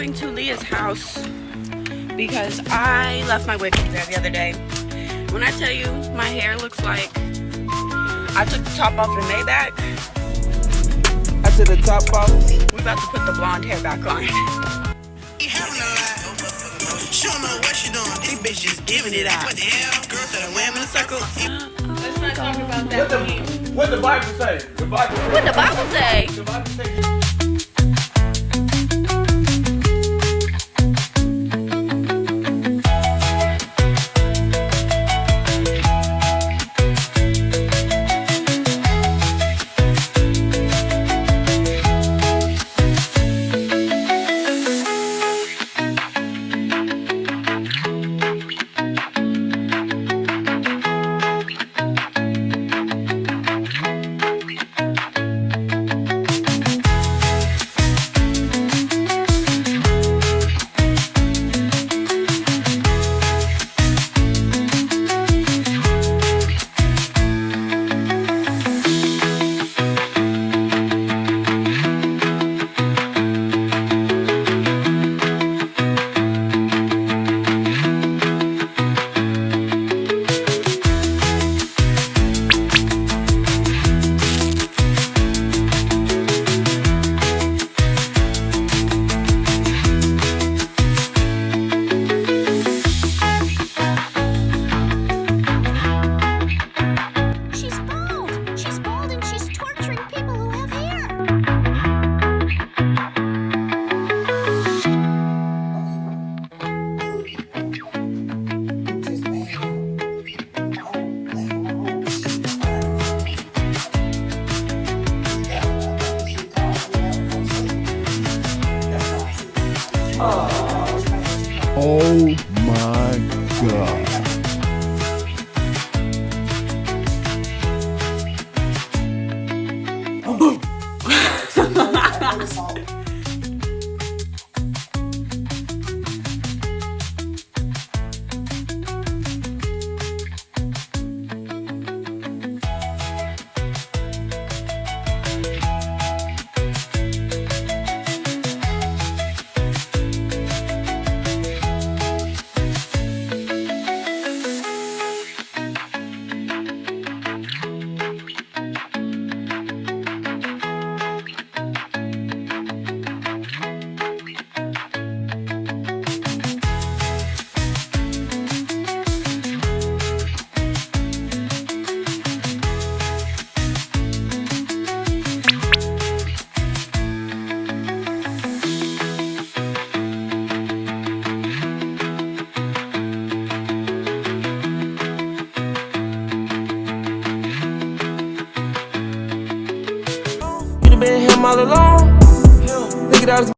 going to Leah's house because I left my wig there the other day. When I tell you my hair looks like I took the top off in Maybach, I took the top off. we about to put the blonde hair back on. She don't know what she doing. These bitches giving it out. What the hell? Girl, throw the wham in a circle. Let's not talk about that. What the Bible say? The Bible say. What the Bible say? The Bible say. Oh my God. Been him all along. Look at all this